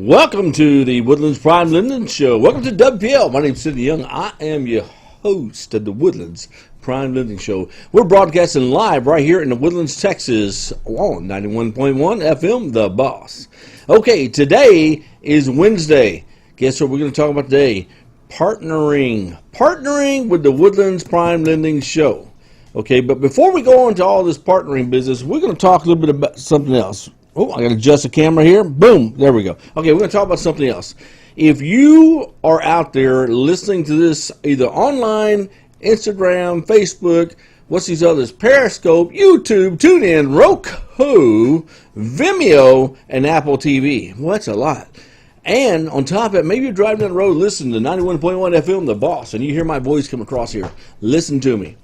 Welcome to the Woodlands Prime Lending Show. Welcome to WPL. My name is Sidney Young. I am your host of the Woodlands Prime Lending Show. We're broadcasting live right here in the Woodlands, Texas on 91.1 FM, The Boss. Okay, today is Wednesday. Guess what we're going to talk about today? Partnering with the Woodlands Prime Lending Show. Okay, but before we go into all this partnering business, we're going to talk a little bit about something else. Oh, I got to adjust the camera here. Boom. There we go. Okay, we're going to talk about something else. If you are out there listening to this either online, Instagram, Facebook, what's these others? Periscope, YouTube, TuneIn, Roku, Vimeo, and Apple TV. Well, that's a lot. And on top of it, maybe you're driving down the road listening to 91.1 FM, The Boss, and you hear my voice come across here. Listen to me.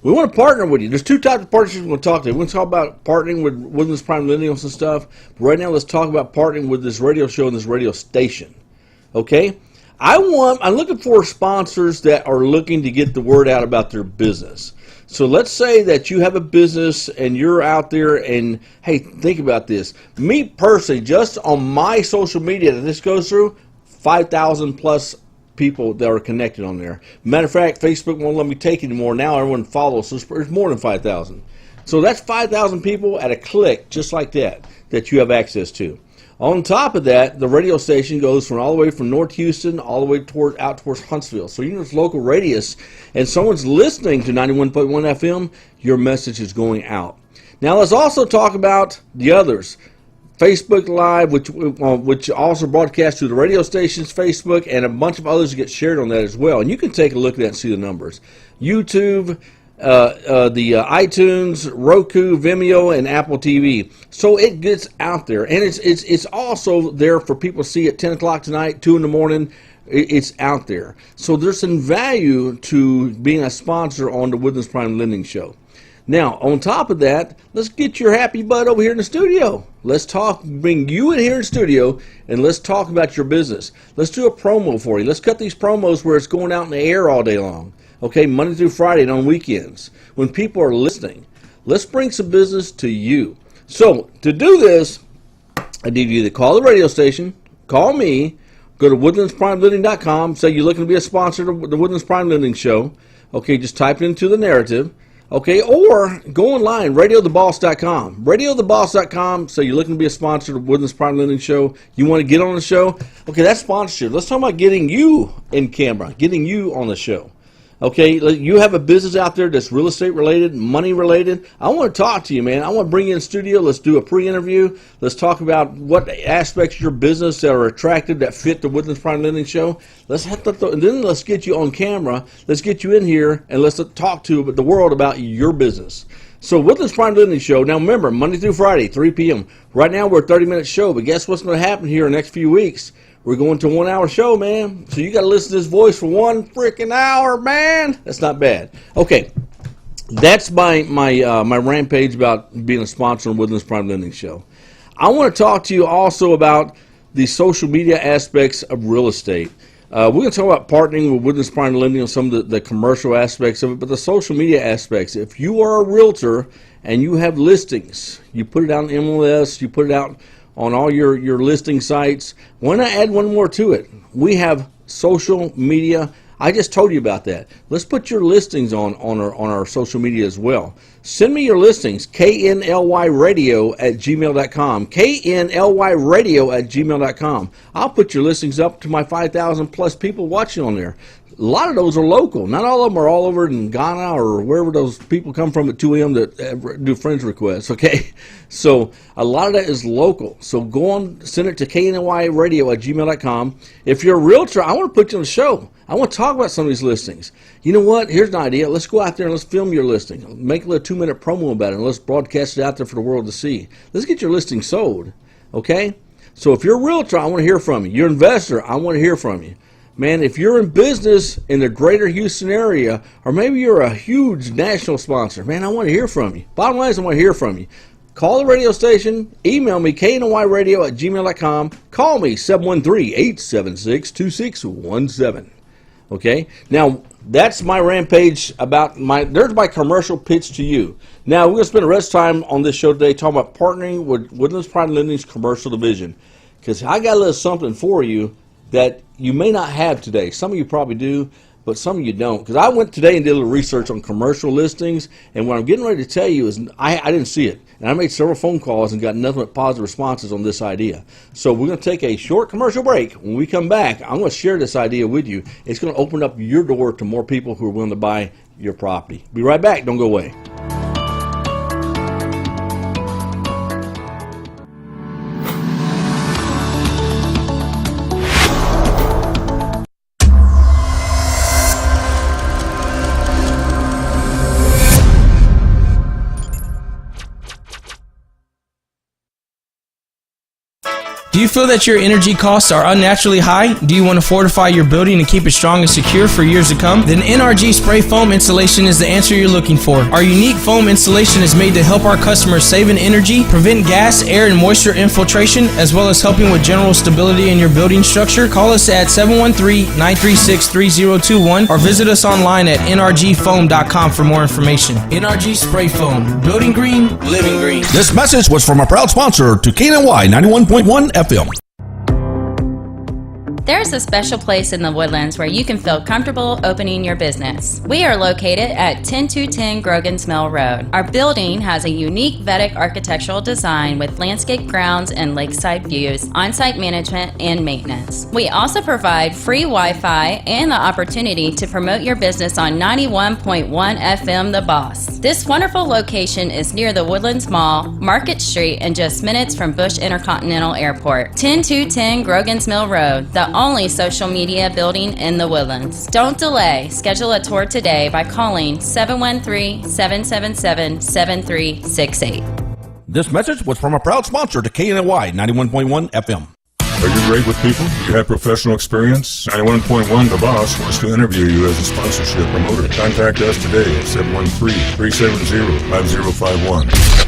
We want to partner with you. There's two types of partnerships we're going to talk to. We're going to talk about partnering with Woodlands Prime Lending and stuff. But right now, let's talk about partnering with this radio show and this radio station. Okay? I'm looking for sponsors that are looking to get the word out about their business. So let's say that you have a business and you're out there and, hey, think about this. Me personally, just on my social media that this goes through, 5,000 plus people that are connected on there. Matter of fact, Facebook won't let me take it anymore. Now everyone follows, so there's more than 5,000. So that's 5,000 people at a click, just like that you have access to. On top of that, the radio station goes from all the way from North Houston all the way out towards Huntsville. So you know it's local radius, and someone's listening to 91.1 FM, your message is going out. Now let's also talk about the others. Facebook Live, which also broadcasts through the radio station's Facebook, and a bunch of others get shared on that as well. And you can take a look at that and see the numbers. YouTube, the iTunes, Roku, Vimeo, and Apple TV. So it gets out there, and it's also there for people to see at 10 o'clock tonight, 2 in the morning. It's out there. So there's some value to being a sponsor on the Woodlands Prime Lending Show. Now, on top of that, let's get your happy butt over here in the studio. Let's bring you in here in the studio, and let's talk about your business. Let's do a promo for you. Let's cut these promos where it's going out in the air all day long. Okay, Monday through Friday and on weekends. When people are listening, let's bring some business to you. So, to do this, I need you to call the radio station, call me, go to woodlandsprimelending.com, say you're looking to be a sponsor of the Woodlands Prime Lending Show. Okay, just type it into the narrative. Okay, or go online, radiotheboss.com. Radiotheboss.com, so you're looking to be a sponsor of Woodlands Prime Lending Show. You want to get on the show? Okay, that's sponsorship. Let's talk about getting you in camera, getting you on the show. Okay, you have a business out there that's real estate related, money related. I want to talk to you, man. I want to bring you in the studio. Let's do a pre-interview. Let's talk about what aspects of your business that are attractive, that fit the Woodlands Prime Lending Show. And then let's get you on camera. Let's get you in here, and let's talk to the world about your business. So Woodlands Prime Lending Show. Now remember, Monday through Friday, 3 p.m. Right now we're a 30-minute show, but guess what's going to happen here in the next few weeks? We're going to a 1 hour show, man. So you got to listen to this voice for 1 freaking hour, man. That's not bad. Okay, that's my rampage about being a sponsor of Woodlands Prime Lending Show. I want to talk to you also about the social media aspects of real estate. We're going to talk about partnering with Woodlands Prime Lending on some of the commercial aspects of it, but the social media aspects. If you are a realtor and you have listings, you put it out on MLS, you pput it out on all your listing sites, why not add one more to it? We have social media. I just told you about that. Let's put your listings on our social media as well. Send me your listings, knlyradio@gmail.com, knlyradio@gmail.com. I'll put your listings up to my 5,000 plus people watching on there. A lot of those are local. Not all of them are all over in Ghana or wherever those people come from at 2 a.m. that do friends requests, okay? So a lot of that is local. So go on, send it to knlyradio@gmail.com. If you're a realtor, I want to put you on the show. I want to talk about some of these listings. You know what? Here's an idea. Let's go out there and let's film your listing. Make a little 2-minute promo about it, and let's broadcast it out there for the world to see. Let's get your listing sold, okay? So if you're a realtor, I want to hear from you. You're an investor, I want to hear from you. Man, if you're in business in the greater Houston area, or maybe you're a huge national sponsor, man, I want to hear from you. Bottom line is I want to hear from you. Call the radio station, email me, knlyradio@gmail.com. Call me, 713-876-2617. Okay? Now, that's my rampage about there's my commercial pitch to you. Now, we're going to spend the rest of the time on this show today talking about partnering with Woodlands Prime Lending's commercial division. because I got a little something for you that you may not have today. Some of you probably do, but some of you don't. Because I went today and did a little research on commercial listings, and what I'm getting ready to tell you is I didn't see it. And I made several phone calls and got nothing but positive responses on this idea. So we're going to take a short commercial break. When we come back, I'm going to share this idea with you. It's going to open up your door to more people who are willing to buy your property. Be right back. Don't go away. Do you feel that your energy costs are unnaturally high? Do you want to fortify your building and keep it strong and secure for years to come? Then NRG Spray Foam Installation is the answer you're looking for. Our unique foam installation is made to help our customers save in energy, prevent gas, air, and moisture infiltration, as well as helping with general stability in your building structure. Call us at 713-936-3021 or visit us online at nrgfoam.com for more information. NRG Spray Foam. Building green, living green. This message was from a proud sponsor to KNY 91.1 FM. There's a special place in the Woodlands where you can feel comfortable opening your business. We are located at 10210 Grogan's Mill Road. Our building has a unique Vedic architectural design with landscape grounds and lakeside views, on-site management, and maintenance. We also provide free Wi-Fi and the opportunity to promote your business on 91.1 FM The Boss. This wonderful location is near the Woodlands Mall, Market Street, and just minutes from Bush Intercontinental Airport. 10210 Grogan's Mill Road, the only social media building in the Woodlands. Don't delay. Schedule a tour today by calling 713-777-7368. This message was from a proud sponsor to KNY 91.1 FM. Are you great with people? Do you have professional experience? 91.1 The Boss wants to interview you as a sponsorship promoter. Contact us today at 713-370-5051.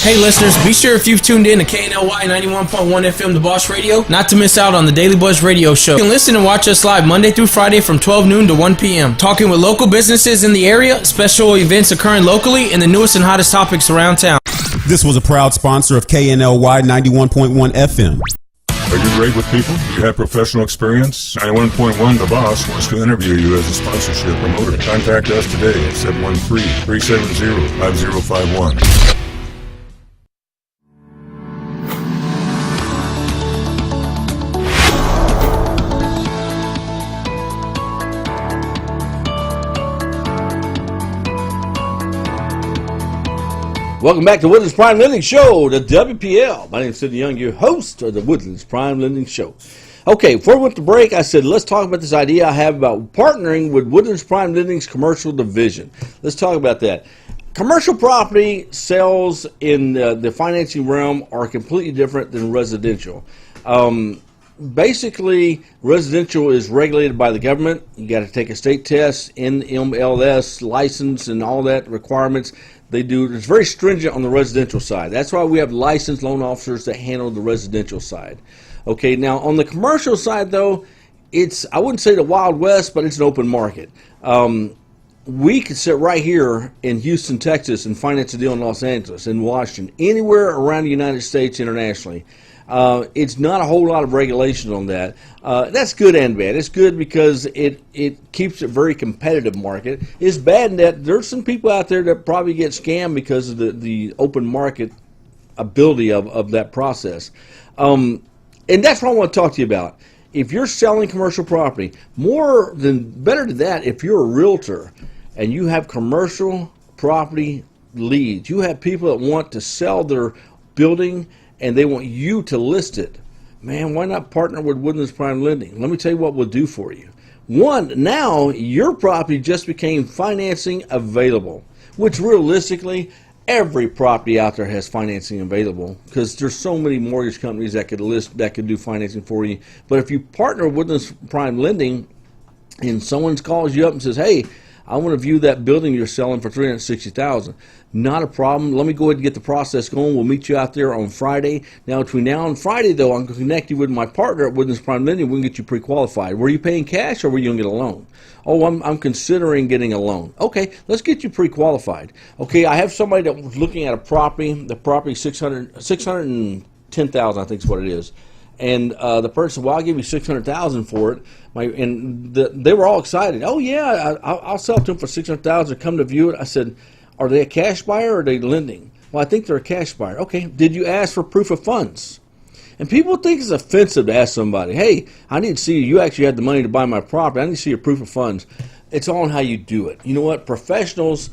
Hey listeners, be sure if you've tuned in to KNLY 91.1 FM The Boss Radio, not to miss out on the Daily Buzz Radio Show. You can listen and watch us live Monday through Friday from 12 noon to 1 p.m. Talking with local businesses in the area, special events occurring locally, and the newest and hottest topics around town. This was a proud sponsor of KNLY 91.1 FM. Are you great with people? Do you have professional experience? 91.1 The Boss wants to interview you as a sponsorship promoter. Contact us today at 713-370-5051. Welcome back to Woodlands Prime Lending Show, the WPL. My name is Sidney Young, your host of the Woodlands Prime Lending Show. Okay, before we went to break, I said let's talk about this idea I have about partnering with Woodlands Prime Lending's commercial division. Let's talk about that. Commercial property sales in the financing realm are completely different than residential. Basically, residential is regulated by the government. You got to take a state test, NMLS license, and all that requirements. They do. It's very stringent on the residential side. That's why we have licensed loan officers that handle the residential side. Okay, now on the commercial side, though, it's, I wouldn't say the Wild West, but it's an open market. We could sit right here in Houston, Texas, and finance a deal in Los Angeles, in Washington, anywhere around the United States internationally. It's not a whole lot of regulation on that. That's good and bad. It's good because it keeps it a very competitive market. It's bad in that there's some people out there that probably get scammed because of the open market ability of that process. And that's what I want to talk to you about. If you're selling commercial property, better than that, if you're a realtor and you have commercial property leads, you have people that want to sell their building and they want you to list it, man, why not partner with Woodlands Prime Lending? Let me tell you what we'll do for you. One, now your property just became financing available, which realistically, every property out there has financing available because there's so many mortgage companies that could do financing for you. But if you partner with Woodlands Prime Lending and someone calls you up and says, hey, I want to view that building you're selling for $360,000. Not a problem. Let me go ahead and get the process going. We'll meet you out there on Friday. Now, between now and Friday, though, I'm going to connect you with my partner at Woodlands Prime Lending. We can get you pre-qualified. Were you paying cash or were you going to get a loan? Oh, I'm considering getting a loan. Okay, let's get you pre-qualified. Okay, I have somebody that was looking at a property. The property 600 $10,000, I think is what it is. And the person said, well, I'll give you $600,000 for it. They were all excited. Oh, yeah, I'll sell it to them for $600,000. Come to view it. I said, are they a cash buyer or are they lending? Well, I think they're a cash buyer. Okay, did you ask for proof of funds? And people think it's offensive to ask somebody, hey, I need to see you actually had the money to buy my property. I need to see your proof of funds. It's all on how you do it. You know what? Professionals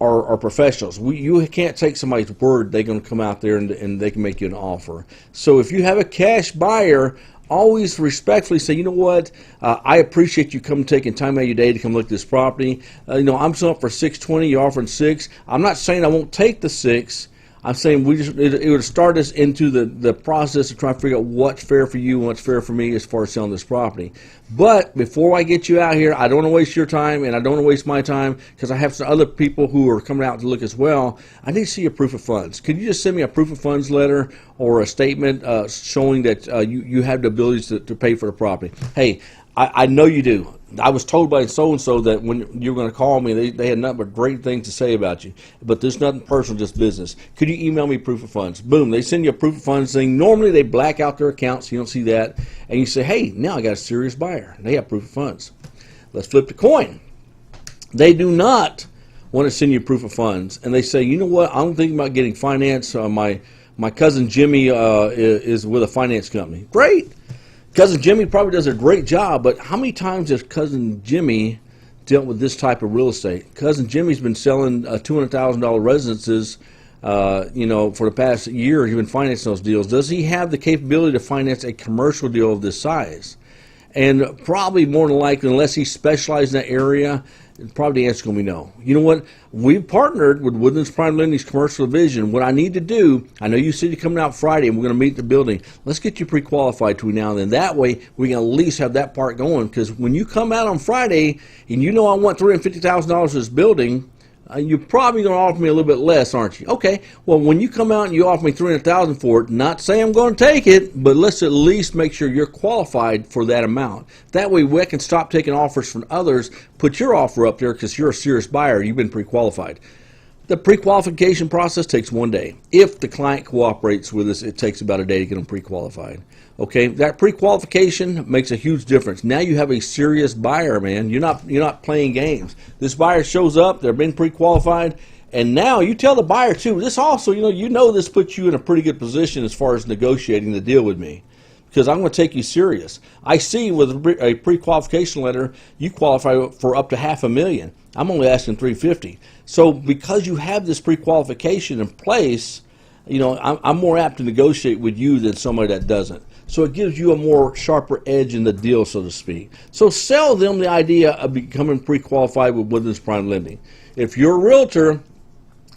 are professionals. You can't take somebody's word they're going to come out there and they can make you an offer. So if you have a cash buyer, always respectfully say, you know what, I appreciate you coming taking time out of your day to come look at this property. I'm selling for $620, you're offering $6. I'm not saying I won't take the $6. I'm saying it would start us into the process of trying to figure out what's fair for you and what's fair for me as far as selling this property. But before I get you out here, I don't want to waste your time and I don't want to waste my time because I have some other people who are coming out to look as well. I need to see a proof of funds. Could you just send me a proof of funds letter or a statement showing that you have the ability to pay for the property? Hey, I know you do. I was told by so-and-so that when you were going to call me, they had nothing but great things to say about you. But there's nothing personal, just business. Could you email me proof of funds? Boom, they send you a proof of funds thing. Normally, they black out their accounts, so you don't see that. And you say, hey, now I got a serious buyer. They have proof of funds. Let's flip the coin. They do not want to send you proof of funds. And they say, you know what, I'm thinking about getting finance. My cousin Jimmy is with a finance company. Great. Cousin Jimmy probably does a great job, but how many times has Cousin Jimmy dealt with this type of real estate? Cousin Jimmy's been selling $200,000 residences, for the past year. He's been financing those deals. Does he have the capability to finance a commercial deal of this size? And probably more than likely, unless he specializes in that area, probably the answer is going to be no. You know what? We've partnered with Woodlands Prime Lending's commercial division. What I need to do, I know you said you're coming out Friday and we're going to meet at the building. Let's get you pre-qualified between now and then. That way, we can at least have that part going. Because when you come out on Friday and you know I want $350,000 for this building, you're probably going to offer me a little bit less, aren't you? Okay, well, when you come out and you offer me $300,000 for it, not saying I'm going to take it, but let's at least make sure you're qualified for that amount. That way we can stop taking offers from others, put your offer up there because you're a serious buyer, you've been pre-qualified. The pre-qualification process takes 1 day. If the client cooperates with us, it takes about a day to get them pre-qualified. Okay, that pre-qualification makes a huge difference. Now you have a serious buyer, man. You're not playing games. This buyer shows up, they're being pre-qualified, and now you tell the buyer too. This also, this puts you in a pretty good position as far as negotiating the deal with me, because I'm going to take you serious. I see with a pre-qualification letter, you qualify for up to $500,000. I'm only asking $350,000. So because you have this pre-qualification in place, I'm more apt to negotiate with you than somebody that doesn't. So it gives you a more sharper edge in the deal, so to speak. So sell them the idea of becoming pre-qualified with Woodlands Prime Lending. If you're a realtor,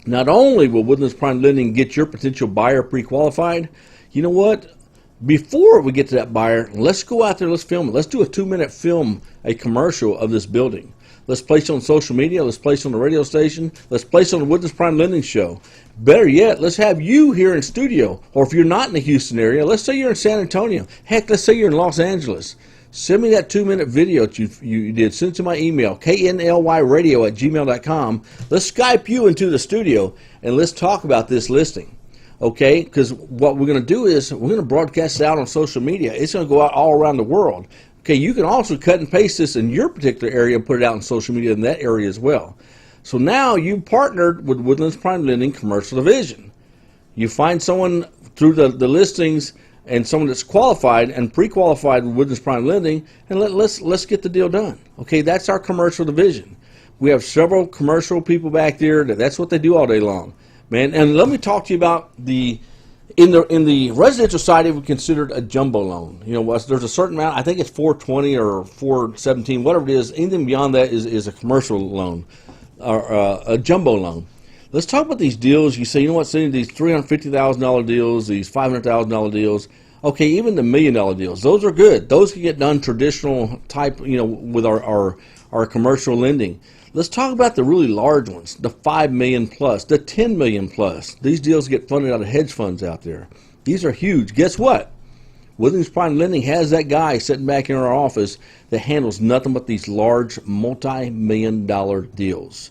not only will Woodlands Prime Lending get your potential buyer pre-qualified, you know what? Before we get to that buyer, let's go out there, let's film it. Let's do a 2-minute film, a commercial of this building. Let's place it on social media. Let's place it on the radio station. Let's place it on the Woodlands Prime Lending Show. Better yet, let's have you here in studio. Or if you're not in the Houston area, let's say you're in San Antonio. Heck, let's say you're in Los Angeles. Send me that 2-minute video that you did. Send it to my email, knlyradio@gmail.com. Let's Skype you into the studio, and let's talk about this listing. Okay? Because what we're going to do is we're going to broadcast it out on social media. It's going to go out all around the world. Okay, you can also cut and paste this in your particular area and put it out on social media in that area as well. So now you partnered with Woodlands Prime Lending Commercial Division. You find someone through the listings and someone that's qualified and pre-qualified with Woodlands Prime Lending, and let's get the deal done. Okay, that's our commercial division. We have several commercial people back there. That's what they do all day long, man. And let me talk to you about in the residential side, it would be considered a jumbo loan. There's a certain amount. I think it's 420 or 417, whatever it is. Anything beyond that is a commercial loan or a jumbo loan. Let's talk about these deals. You say, you know what, Sidney, these $350,000 deals, these $500,000 deals. Okay, even the $1 million deals. Those are good. Those can get done traditional type, with our commercial lending. Let's talk about the really large ones, the $5 million plus, the $10 million plus. These deals get funded out of hedge funds out there. These are huge. Guess what? Woodlands Prime Lending has that guy sitting back in our office that handles nothing but these large multi-million-dollar deals.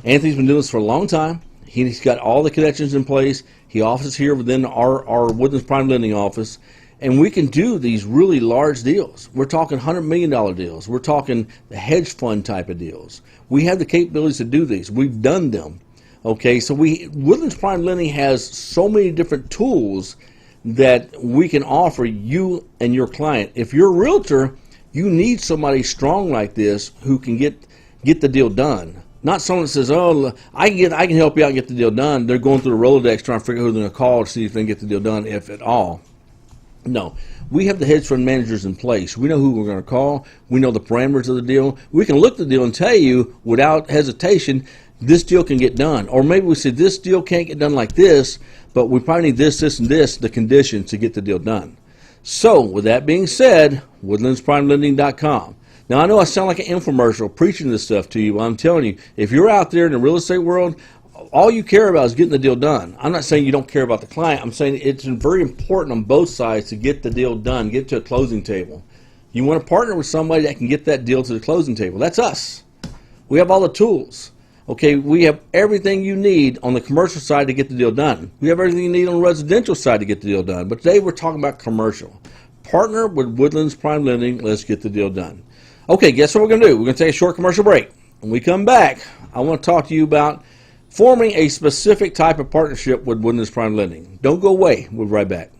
Anthony's been doing this for a long time. He's got all the connections in place. He offices here within our Woodlands Prime Lending office, and we can do these really large deals. We're talking $100 million deals. We're talking the hedge fund type of deals. We have the capabilities to do these. We've done them. Okay, so Woodlands Prime Lending has so many different tools that we can offer you and your client. If you're a realtor, you need somebody strong like this who can get the deal done. Not someone that says, "Oh, I can help you out and get the deal done." They're going through the Rolodex trying to figure out who they're going to call to see if they can get the deal done, if at all. No, we have the hedge fund managers in place. We know who we're going to call. We know the parameters of the deal. We can look at the deal and tell you without hesitation, this deal can get done. Or maybe we say this deal can't get done like this, but we probably need this, this, and this, the conditions to get the deal done. So, with that being said, woodlandsprimelending.com. Now, I know I sound like an infomercial preaching this stuff to you, but I'm telling you, if you're out there in the real estate world, all you care about is getting the deal done. I'm not saying you don't care about the client. I'm saying it's very important on both sides to get the deal done, get to a closing table. You want to partner with somebody that can get that deal to the closing table. That's us. We have all the tools. Okay, we have everything you need on the commercial side to get the deal done. We have everything you need on the residential side to get the deal done. But today we're talking about commercial. Partner with Woodlands Prime Lending. Let's get the deal done. Okay, guess what we're going to do? We're going to take a short commercial break. When we come back, I want to talk to you about forming a specific type of partnership with Woodlands Prime Lending. Don't go away. We'll be right back.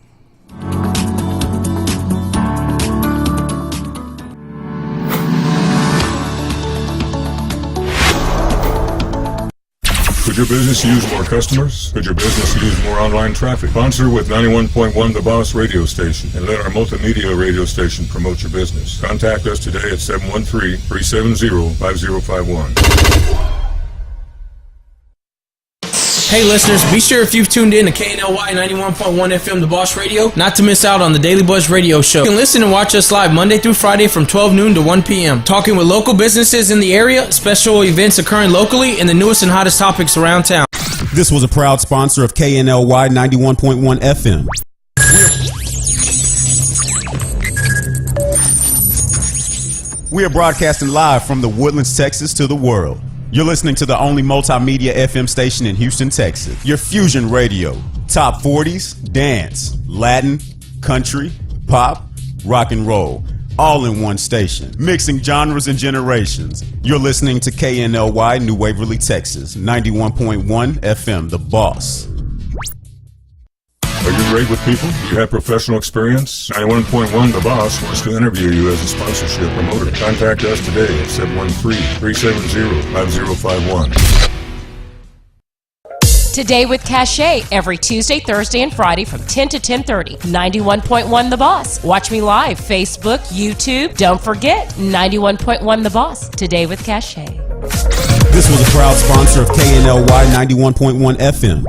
Could your business use more customers? Could your business use more online traffic? Sponsor with 91.1 The Boss radio station and let our multimedia radio station promote your business. Contact us today at 713-370-5051. Hey listeners, be sure if you've tuned in to KNLY 91.1 FM The Boss Radio, not to miss out on the Daily Buzz Radio Show. You can listen and watch us live Monday through Friday from 12 noon to 1 p.m. Talking with local businesses in the area, special events occurring locally, and the newest and hottest topics around town. This was a proud sponsor of KNLY 91.1 FM. We are broadcasting live from the Woodlands, Texas to the world. You're listening to the only multimedia FM station in Houston, Texas. Your Fusion Radio. Top 40s, dance, Latin, country, pop, rock and roll. All in one station. Mixing genres and generations. You're listening to KNLY New Waverly, Texas. 91.1 FM, The Boss. Are you great with people? Do you have professional experience? 91.1 The Boss wants to interview you as a sponsorship promoter. Contact us today at 713-370-5051. Today with Cachet, every Tuesday, Thursday, and Friday from 10 to 10:30. 91.1 The Boss. Watch me live, Facebook, YouTube. Don't forget, 91.1 The Boss. Today with Cachet. This was a proud sponsor of KNLY 91.1 FM.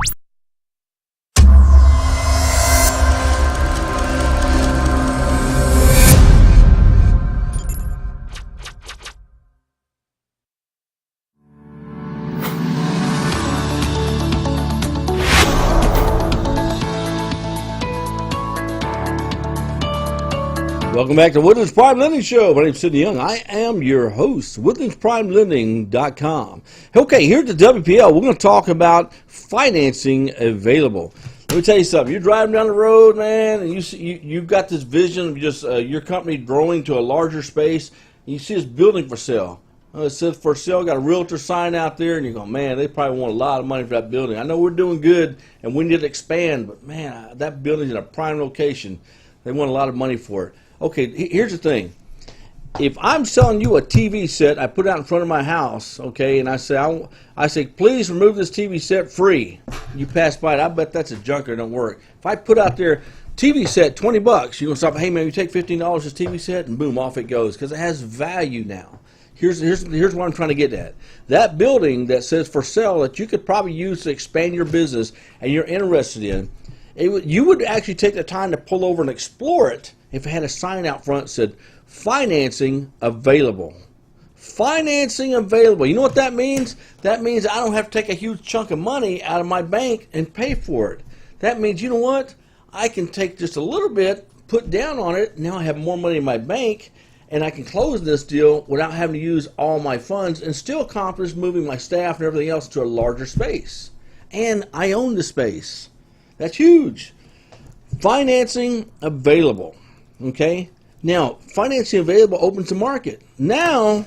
Welcome back to Woodlands Prime Lending Show. My name is Sidney Young. I am your host, woodlandsprimelending.com. Okay, here at the WPL, we're going to talk about financing available. Let me tell you something. You're driving down the road, man, and you've got this vision of just your company growing to a larger space. And you see this building for sale. It says for sale, got a realtor sign out there, and you go, man, they probably want a lot of money for that building. I know we're doing good, and we need to expand, but, man, that building's in a prime location. They want a lot of money for it. Okay, here's the thing. If I'm selling you a TV set, I put it out in front of my house, okay, and I say, please remove this TV set free. You pass by it, I bet that's a junker, it don't work. If I put out there, TV set, $20, you're going to stop, hey man, you take $15 this TV set, and boom, off it goes, because it has value now. Here's what I'm trying to get at. That building that says for sale that you could probably use to expand your business and you're interested in, you would actually take the time to pull over and explore it if it had a sign out front that said, financing available. Financing available. You know what that means? That means I don't have to take a huge chunk of money out of my bank and pay for it. That means, you know what? I can take just a little bit, put down on it, now I have more money in my bank, and I can close this deal without having to use all my funds and still accomplish moving my staff and everything else to a larger space. and I own the space. That's huge. Financing available. Okay? Now, financing available opens the market. Now,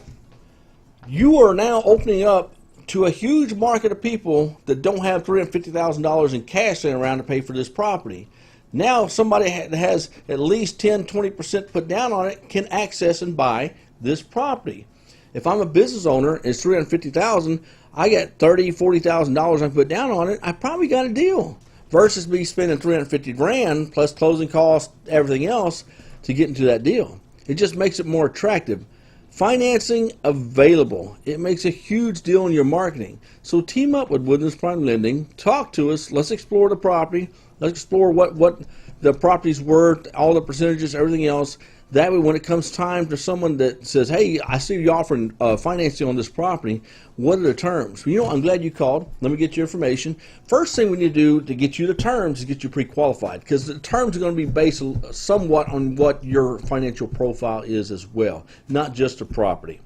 you are now opening up to a huge market of people that don't have $350,000 in cash laying around to pay for this property. Now, somebody that has at least 10-20% put down on it can access and buy this property. If I'm a business owner and it's $350,000, I got $30,000-$40,000 I put down on it, I probably got a deal. Versus me spending $350,000 plus closing costs, everything else to get into that deal. It just makes it more attractive. Financing available. It makes a huge deal in your marketing. So team up with Woodlands Prime Lending. Talk to us. Let's explore the property. Let's explore what the property's worth, all the percentages, everything else. That way, when it comes time to someone that says, hey, I see you offering financing on this property, what are the terms? Well, you know, I'm glad you called. Let me get your information. First thing we need to do to get you the terms is get you pre-qualified, because the terms are going to be based somewhat on what your financial profile is as well, not just the property.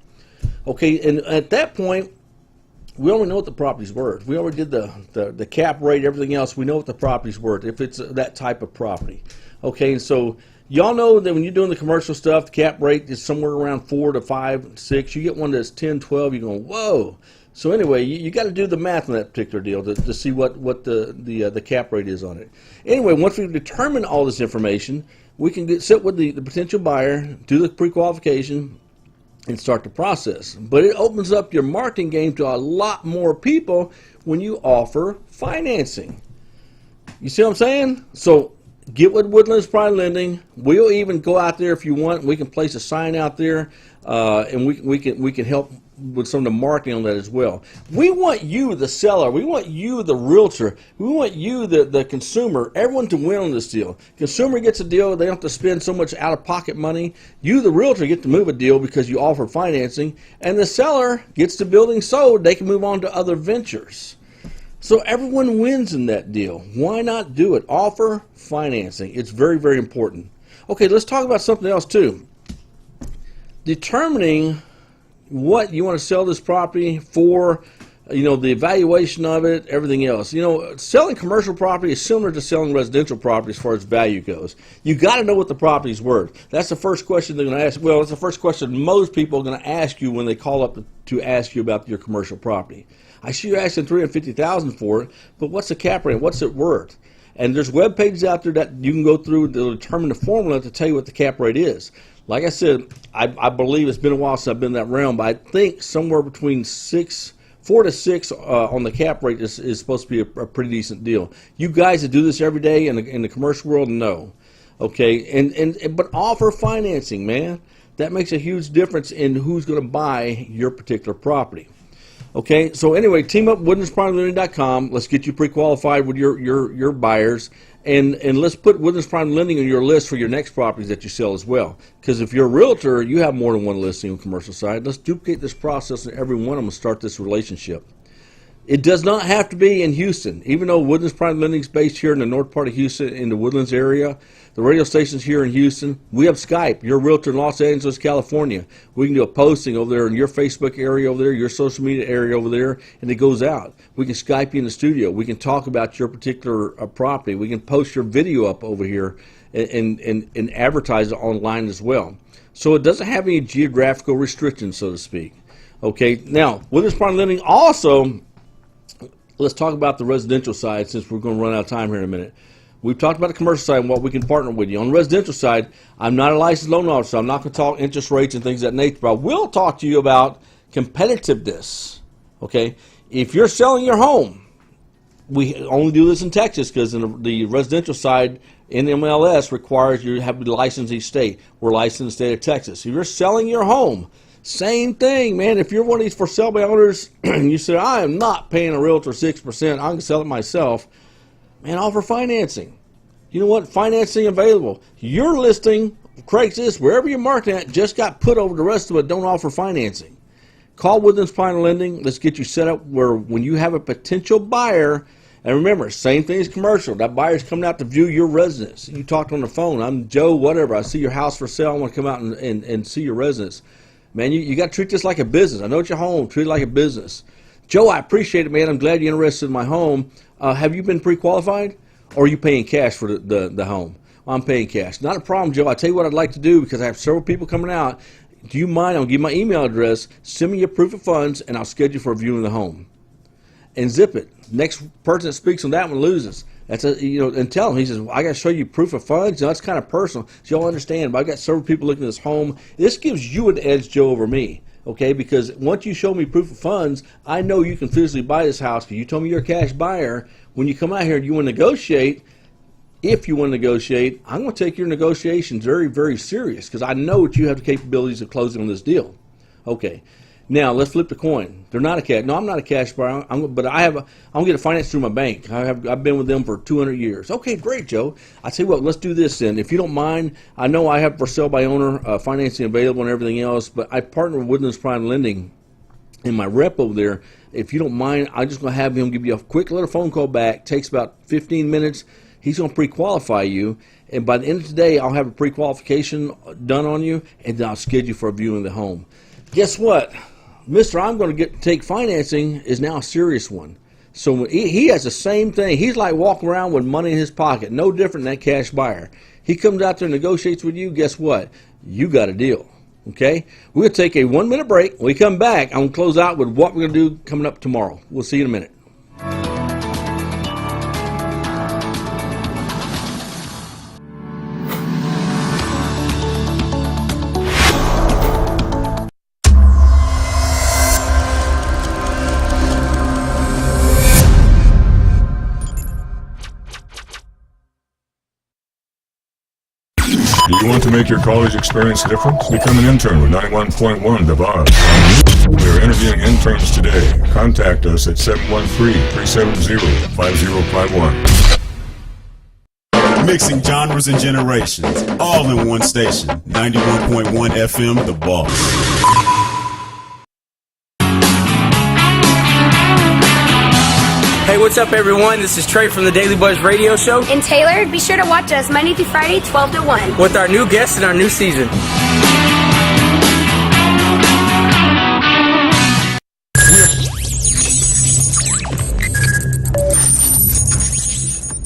Okay, and at that point, we already know what the property's worth. We already did the cap rate, everything else. We know what the property's worth if it's that type of property. Okay, and so y'all know that when you're doing the commercial stuff, the cap rate is somewhere around 4 to 5, 6. You get one that's 10, 12, you're going, whoa. So anyway, you got to do the math on that particular deal to see what the cap rate is on it. Anyway, once we've determined all this information, we can sit with the potential buyer, do the pre-qualification, and start the process. But it opens up your marketing game to a lot more people when you offer financing. You see what I'm saying? So get with Woodlands Prime Lending. We'll even go out there if you want. We can place a sign out there, and we can help with some of the marketing on that as well. We want you, the seller. We want you, the realtor. We want you, the consumer. Everyone to win on this deal. Consumer gets a deal. They don't have to spend so much out-of-pocket money. You, the realtor, get to move a deal because you offer financing, and the seller gets the building sold. They can move on to other ventures. So everyone wins in that deal. Why not do it? Offer financing. It's very, very important. Okay, let's talk about something else too. Determining what you want to sell this property for, you know, the evaluation of it, everything else. You know, selling commercial property is similar to selling residential property as far as value goes. You got to know what the property's worth. That's the first question they're going to ask. Well, it's the first question most people are going to ask you when they call up to ask you about your commercial property. I see you're asking $350,000 for it, but what's the cap rate? What's it worth? And there's web pages out there that you can go through to determine the formula to tell you what the cap rate is. Like I said, I believe it's been a while since I've been in that realm, but I think somewhere between 4 to 6 on the cap rate is supposed to be a pretty decent deal. You guys that do this every day in the commercial world know. Okay, but offer financing, man. That makes a huge difference in who's going to buy your particular property. Okay, so anyway, team up WoodlandsPrimeLending.com. Let's get you pre-qualified with your buyers, and let's put Woodlands Prime Lending on your list for your next properties that you sell as well. Because if you're a realtor, you have more than one listing on the commercial side. Let's duplicate this process, and every one of them start this relationship. It does not have to be in Houston. Even though Woodlands Prime Lending is based here in the north part of Houston, in the Woodlands area, the radio station's here in Houston. We have Skype. You're a realtor in Los Angeles, California. We can do a posting over there in your Facebook area over there, your social media area over there, and it goes out. We can Skype you in the studio. We can talk about your particular property. We can post your video up over here and advertise it online as well. So it doesn't have any geographical restrictions, so to speak. Okay, now, Woodlands Prime Lending also... Let's talk about the residential side, since we're going to run out of time here in a minute. We've talked about the commercial side and what we can partner with you. On the residential side, I'm not a licensed loan officer. I'm not going to talk interest rates and things of that nature, but I will talk to you about competitiveness. Okay? If you're selling your home, we only do this in Texas because in the residential side, NMLS requires you to have to be licensed in each state. We're licensed in the state of Texas. If you're selling your home, same thing, man. If you're one of these for sale by owners and you say, I am not paying a realtor 6%, I can sell it myself, man, offer financing. You know what? Financing available. Your listing, Craigslist, wherever you're marketing at, just got put over. The rest of it don't offer financing. Call Woodlands Prime Lending. Let's get you set up where when you have a potential buyer, and remember, same thing as commercial. That buyer's coming out to view your residence. You talked on the phone. I'm Joe, whatever. I see your house for sale. I want to come out and see your residence. Man, you got to treat this like a business. I know it's your home. Treat it like a business. Joe, I appreciate it, man. I'm glad you're interested in my home. Have you been pre-qualified, or are you paying cash for the home? I'm paying cash. Not a problem, Joe. I tell you what I'd like to do, because I have several people coming out. Do you mind? I'll give you my email address. Send me your proof of funds, and I'll schedule for a viewing of the home. And zip it. Next person that speaks on that one loses. That's and tell him. He says, I got to show you proof of funds. That's kind of personal, so y'all understand. But I got several people looking at this home. This gives you an edge, Joe, over me. Okay, because once you show me proof of funds, I know you can physically buy this house, because you told me you're a cash buyer. When you come out here and you want to negotiate, if you want to negotiate, I'm going to take your negotiations very, very serious, because I know that you have the capabilities of closing on this deal. Okay, now let's flip the coin. They're not a cash. No, I'm not a cash buyer, but I'm going to get it financed through my bank. I've been with them for 200 years. Okay, great, Joe. I tell you what, let's do this then. If you don't mind, I know I have for sale by owner financing available and everything else, but I partner with Woodlands Prime Lending, and my rep over there. If you don't mind, I'm just going to have him give you a quick little phone call back. Takes about 15 minutes. He's going to pre-qualify you, and by the end of the day, I'll have a pre-qualification done on you, and then I'll schedule you for a viewing of the home. Guess what? Mr. I'm going to take financing is now a serious one. So he has the same thing. He's like walking around with money in his pocket, no different than that cash buyer. He comes out there and negotiates with you. Guess what? You got a deal. Okay? We're going to take a 1-minute break. When we come back, I'm going to close out with what we're going to do coming up tomorrow. We'll see you in a minute. Do you want to make your college experience different? Become an intern with 91.1 The Boss. We are interviewing interns today. Contact us at 713-370-5051. Mixing genres and generations, all in one station. 91.1 FM, The Boss. Hey, what's up, everyone? This is Trey from the Daily Buzz Radio Show. And Taylor, be sure to watch us Monday through Friday, 12 to 1. With our new guests in our new season.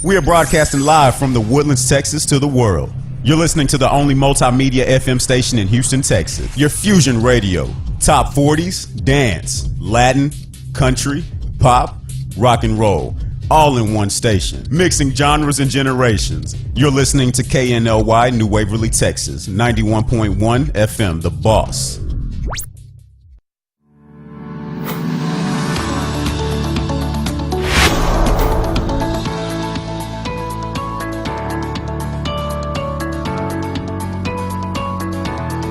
We are broadcasting live from the Woodlands, Texas to the world. You're listening to the only multimedia FM station in Houston, Texas. Your Fusion Radio. Top 40s, dance, Latin, country, pop, rock and roll, all in one station. Mixing genres and generations. You're listening to KNLY, New Waverly, Texas, 91.1 FM, The Boss.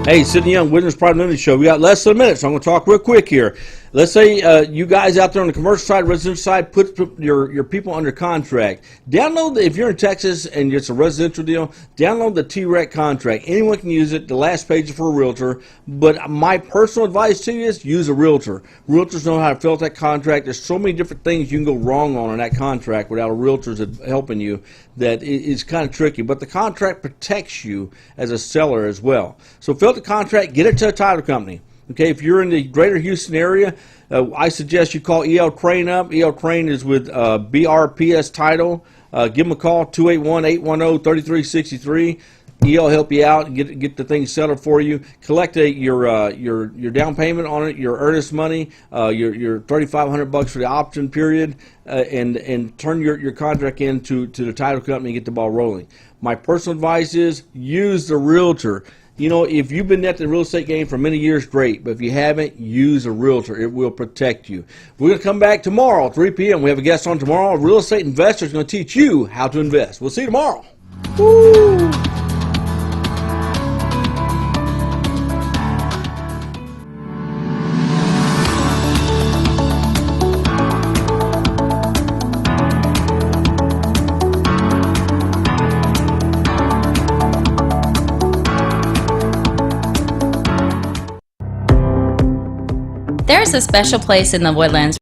Hey, Sidney Young, Woodlands Prime Lending Show. We got less than a minute, so I'm going to talk real quick here. Let's say you guys out there on the commercial side, residential side, put your people under contract. Download, if you're in Texas and it's a residential deal, download the T-REC contract. Anyone can use it. The last page is for a realtor. But my personal advice to you is use a realtor. Realtors know how to fill out that contract. There's so many different things you can go wrong on in that contract without a realtor's helping you that it's kind of tricky. But the contract protects you as a seller as well. So fill out the contract, get it to a title company. Okay, if you're in the greater Houston area, I suggest you call E.L. Crane up. E.L. Crane is with BRPS Title. Give them a call, 281-810-3363. E.L. help you out and get the thing settled for you. Collect your down payment on it, your earnest money, your $3,500 for the option period, and turn your contract in to the title company and get the ball rolling. My personal advice is use the realtor. You know, if you've been at the real estate game for many years, great. But if you haven't, use a realtor. It will protect you. We're going to come back tomorrow, 3 p.m. We have a guest on tomorrow. A real estate investor is going to teach you how to invest. We'll see you tomorrow. Woo! There's a special place in the Woodlands